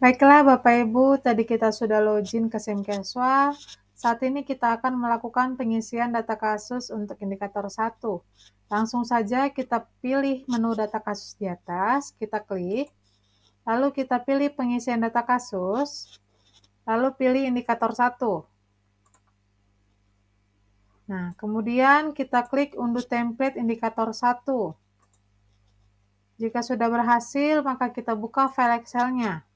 Baiklah Bapak Ibu, tadi kita sudah login ke Simkeswa. Saat ini kita akan melakukan pengisian data kasus untuk indikator 1. Langsung saja kita pilih menu data kasus di atas, kita klik, lalu kita pilih pengisian data kasus, lalu pilih indikator 1. Nah, kemudian kita klik unduh template indikator 1. Jika sudah berhasil, maka kita buka file Excel-nya.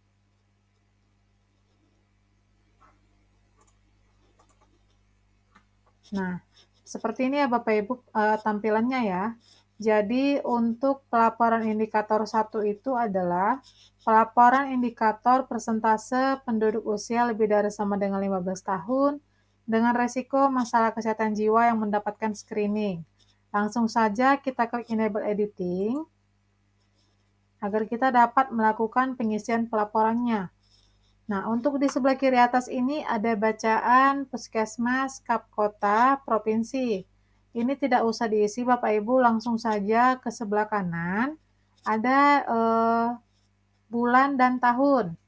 Nah, seperti ini ya Bapak Ibu tampilannya ya. Jadi untuk pelaporan indikator 1 itu adalah pelaporan indikator persentase penduduk usia lebih dari sama dengan 15 tahun dengan resiko masalah kesehatan jiwa yang mendapatkan screening. Langsung saja kita klik enable editing agar kita dapat melakukan pengisian pelaporannya. Nah, untuk di sebelah kiri atas ini ada bacaan puskesmas, kap kota, provinsi. Ini tidak usah diisi Bapak Ibu, langsung saja ke sebelah kanan. Ada bulan dan tahun.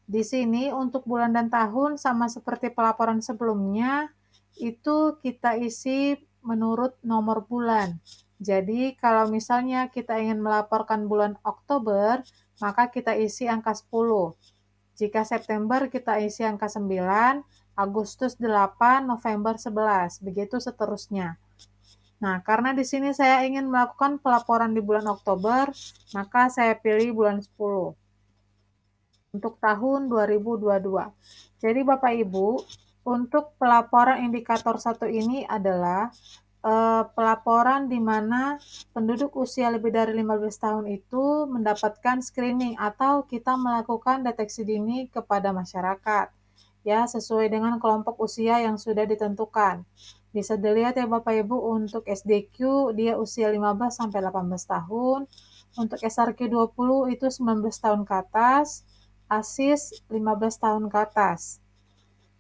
Di sini untuk bulan dan tahun sama seperti pelaporan sebelumnya, itu kita isi menurut nomor bulan. Jadi kalau misalnya kita ingin melaporkan bulan Oktober, maka kita isi angka 10. Jika September kita isi angka 9, Agustus 8, November 11, begitu seterusnya. Nah, karena di sini saya ingin melakukan pelaporan di bulan Oktober, maka saya pilih bulan 10 untuk tahun 2022. Jadi Bapak Ibu, untuk pelaporan indikator 1 ini adalah pelaporan di mana penduduk usia lebih dari 15 tahun itu mendapatkan screening atau kita melakukan deteksi dini kepada masyarakat, ya sesuai dengan kelompok usia yang sudah ditentukan. Bisa dilihat ya Bapak Ibu, untuk SDQ dia usia 15 sampai 18 tahun, untuk SRQ 20 itu 19 tahun ke atas, ASIS 15 tahun ke atas.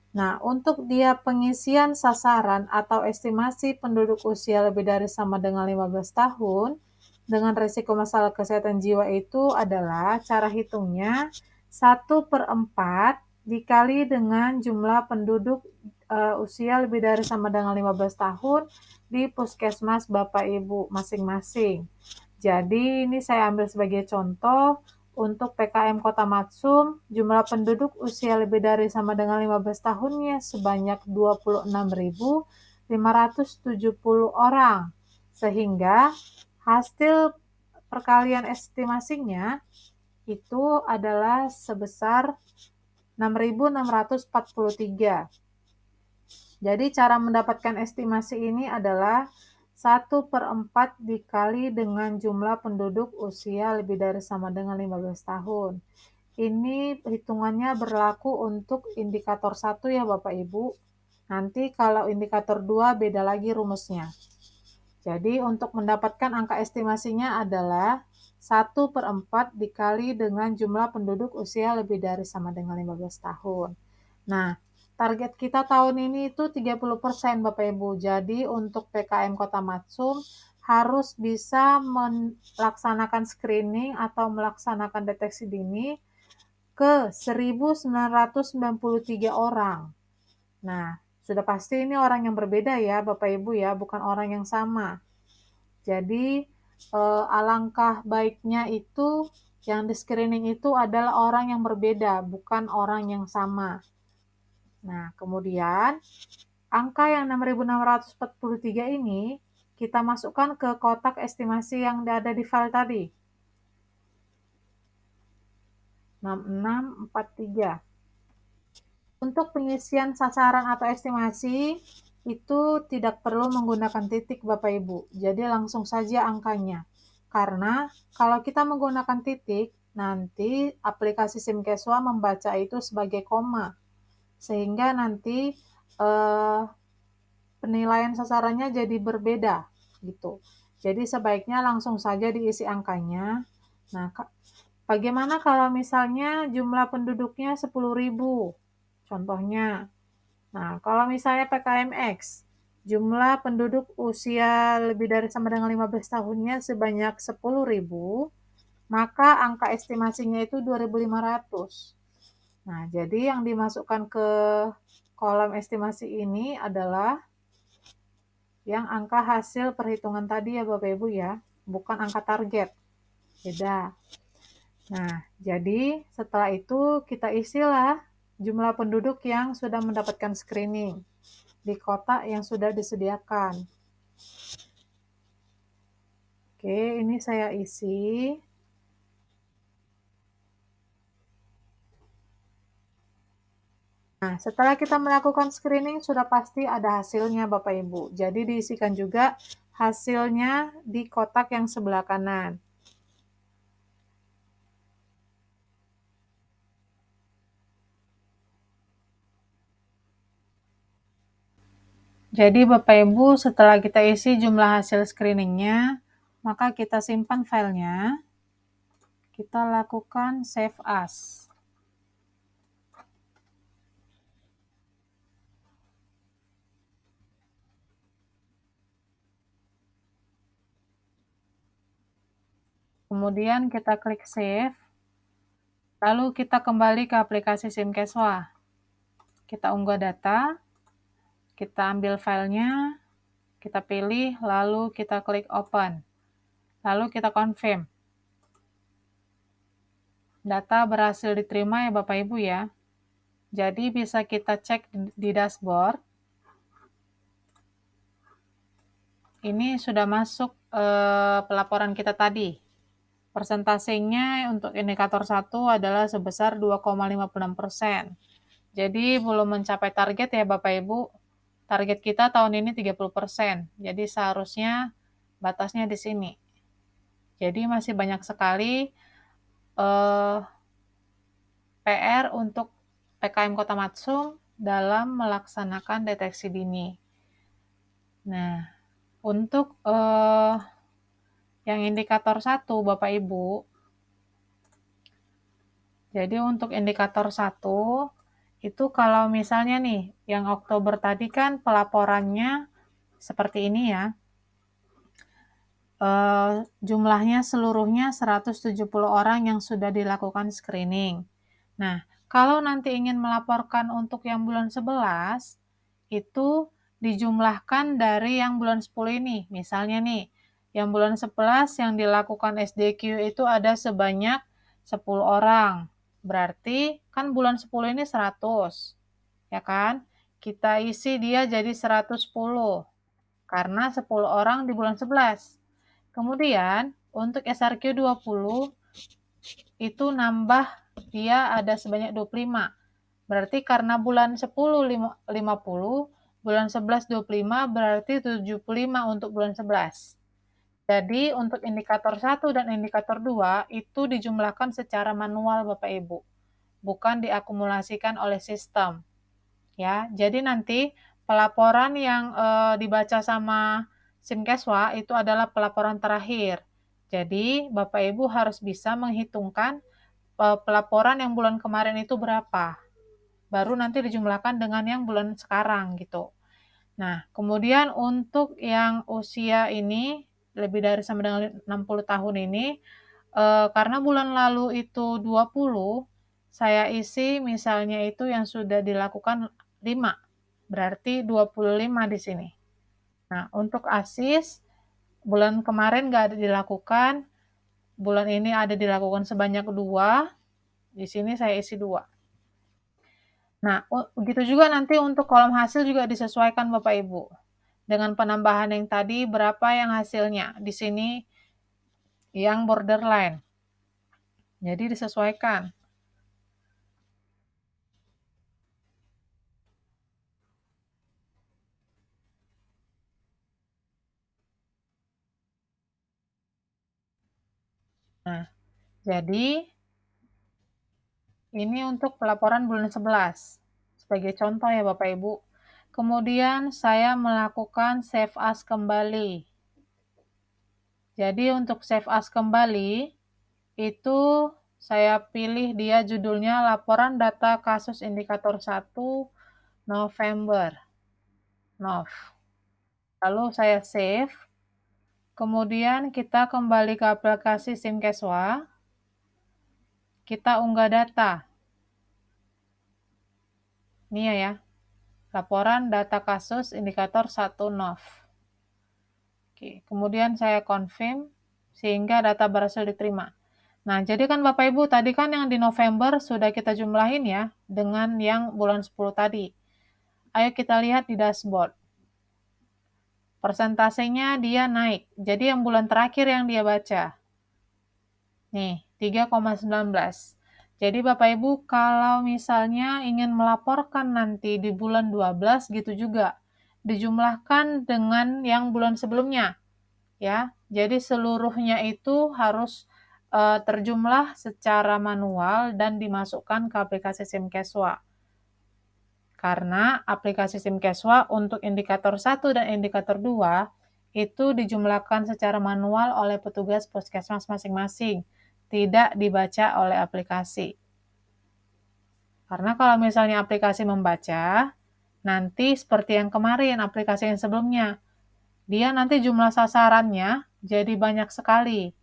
Nah, untuk dia pengisian sasaran atau estimasi penduduk usia lebih dari sama dengan 15 tahun dengan risiko masalah kesehatan jiwa itu adalah cara hitungnya 1/4 dikali dengan jumlah penduduk usia lebih dari sama dengan 15 tahun di puskesmas Bapak Ibu masing-masing. Jadi ini saya ambil sebagai contoh. Untuk PKM Kota Matsum, jumlah penduduk usia lebih dari sama dengan 15 tahunnya sebanyak 26.570 orang. Sehingga hasil perkalian estimasinya itu adalah sebesar 6.643. Jadi cara mendapatkan estimasi ini adalah 1/4 dikali dengan jumlah penduduk usia lebih dari sama dengan 15 tahun. Ini hitungannya berlaku untuk indikator 1 ya Bapak Ibu. Nanti kalau indikator 2 beda lagi rumusnya. Jadi untuk mendapatkan angka estimasinya adalah 1/4 dikali dengan jumlah penduduk usia lebih dari sama dengan 15 tahun. Nah, target kita tahun ini itu 30% Bapak Ibu. Jadi untuk PKM Kota Matsum harus bisa melaksanakan screening atau melaksanakan deteksi dini ke 1.993 orang. Nah, sudah pasti ini orang yang berbeda ya Bapak Ibu ya, bukan orang yang sama. Jadi alangkah baiknya itu yang di screening itu adalah orang yang berbeda, bukan orang yang sama. Nah, kemudian angka yang 6.643 ini kita masukkan ke kotak estimasi yang ada di file tadi. 6643. Untuk pengisian sasaran atau estimasi itu tidak perlu menggunakan titik Bapak Ibu. Jadi langsung saja angkanya. Karena kalau kita menggunakan titik, nanti aplikasi Simkeswa membaca itu sebagai koma. Sehingga nanti penilaian sasarannya jadi berbeda gitu. Jadi sebaiknya langsung saja diisi angkanya. Nah, bagaimana kalau misalnya jumlah penduduknya 10.000? Contohnya. Nah, kalau misalnya PKMX, jumlah penduduk usia lebih dari sama dengan 15 tahunnya sebanyak 10.000, maka angka estimasinya itu 2.500. Nah, jadi yang dimasukkan ke kolom estimasi ini adalah yang angka hasil perhitungan tadi ya Bapak Ibu ya, bukan angka target. Beda. Nah, jadi setelah itu kita isilah jumlah penduduk yang sudah mendapatkan screening di kotak yang sudah disediakan. Oke, ini saya isi. Nah, setelah kita melakukan screening, sudah pasti ada hasilnya Bapak Ibu. Jadi diisikan juga hasilnya di kotak yang sebelah kanan. Jadi Bapak Ibu, setelah kita isi jumlah hasil screeningnya, maka kita simpan filenya. Kita lakukan save as. Kemudian kita klik save. Lalu kita kembali ke aplikasi SimCaswa. Kita unggah data. Kita ambil filenya. Kita pilih, lalu kita klik open. Lalu kita confirm. Data berhasil diterima ya Bapak Ibu ya. Jadi bisa kita cek di dashboard. Ini sudah masuk pelaporan kita tadi. Persentasenya untuk indikator 1 adalah sebesar 2,56%. Jadi belum mencapai target ya Bapak Ibu. Target kita tahun ini 30%. Jadi seharusnya batasnya di sini. Jadi masih banyak sekali PR untuk PKM Kota Matsum dalam melaksanakan deteksi dini. Nah, untuk yang indikator 1 Bapak Ibu, jadi untuk indikator 1 itu kalau misalnya nih, yang Oktober tadi kan pelaporannya seperti ini ya. Jumlahnya seluruhnya 170 orang yang sudah dilakukan screening. Nah, kalau nanti ingin melaporkan untuk yang bulan 11, itu dijumlahkan dari yang bulan 10 ini. Misalnya nih, yang bulan 11 yang dilakukan SDQ itu ada sebanyak 10 orang. Berarti kan bulan 10 ini 100, ya kan? Kita isi dia jadi 110, karena 10 orang di bulan 11. Kemudian, untuk SRQ 20, itu nambah dia ada sebanyak 25. Berarti karena bulan 10 50, bulan 11 25, berarti 75 untuk bulan 11. Jadi untuk indikator 1 dan indikator 2 itu dijumlahkan secara manual Bapak Ibu, bukan diakumulasikan oleh sistem. Ya, jadi nanti pelaporan yang dibaca sama SimCaswa itu adalah pelaporan terakhir. Jadi Bapak Ibu harus bisa menghitungkan pelaporan yang bulan kemarin itu berapa. Baru nanti dijumlahkan dengan yang bulan sekarang gitu. Nah, kemudian untuk yang usia ini lebih dari sampai dengan 60 tahun ini, karena bulan lalu itu 20, saya isi misalnya itu yang sudah dilakukan 5, berarti 25 di sini. Nah, untuk ASIS, bulan kemarin nggak ada dilakukan, bulan ini ada dilakukan sebanyak 2, di sini saya isi 2. Nah, begitu juga nanti untuk kolom hasil juga disesuaikan Bapak Ibu. Dengan penambahan yang tadi, berapa yang hasilnya. Di sini yang borderline. Jadi disesuaikan. Nah, jadi ini untuk pelaporan bulan 11. Sebagai contoh ya Bapak Ibu. Kemudian saya melakukan save as kembali. Jadi untuk save as kembali, itu saya pilih dia judulnya laporan data kasus indikator 1 November. Lalu saya save. Kemudian kita kembali ke aplikasi SimCaswa. Kita unggah data. Ini ya, laporan data kasus indikator 1 NOV. Oke, kemudian saya confirm sehingga data berhasil diterima. Nah, jadi kan Bapak Ibu tadi kan yang di November sudah kita jumlahin ya dengan yang bulan 10 tadi. Ayo kita lihat di dashboard. Persentasenya dia naik. Jadi yang bulan terakhir yang dia baca. Nih, 3,19. Jadi Bapak Ibu kalau misalnya ingin melaporkan nanti di bulan 12 gitu juga. Dijumlahkan dengan yang bulan sebelumnya. Ya, jadi seluruhnya itu harus terjumlah secara manual dan dimasukkan ke aplikasi SimCashwa. Karena aplikasi SimCashwa untuk indikator 1 dan indikator 2 itu dijumlahkan secara manual oleh petugas puskesmas masing-masing, tidak dibaca oleh aplikasi. Karena kalau misalnya aplikasi membaca, nanti seperti yang kemarin, aplikasi yang sebelumnya, dia nanti jumlah sasarannya jadi banyak sekali,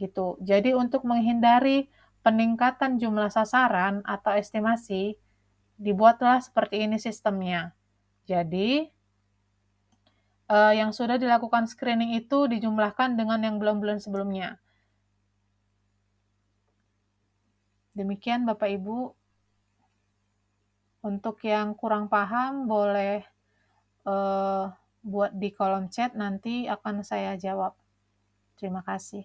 gitu. Jadi untuk menghindari peningkatan jumlah sasaran atau estimasi, dibuatlah seperti ini sistemnya. Jadi, yang sudah dilakukan screening itu dijumlahkan dengan yang bulan-bulan sebelumnya. Demikian Bapak Ibu. Untuk yang kurang paham boleh buat di kolom chat, nanti akan saya jawab. Terima kasih.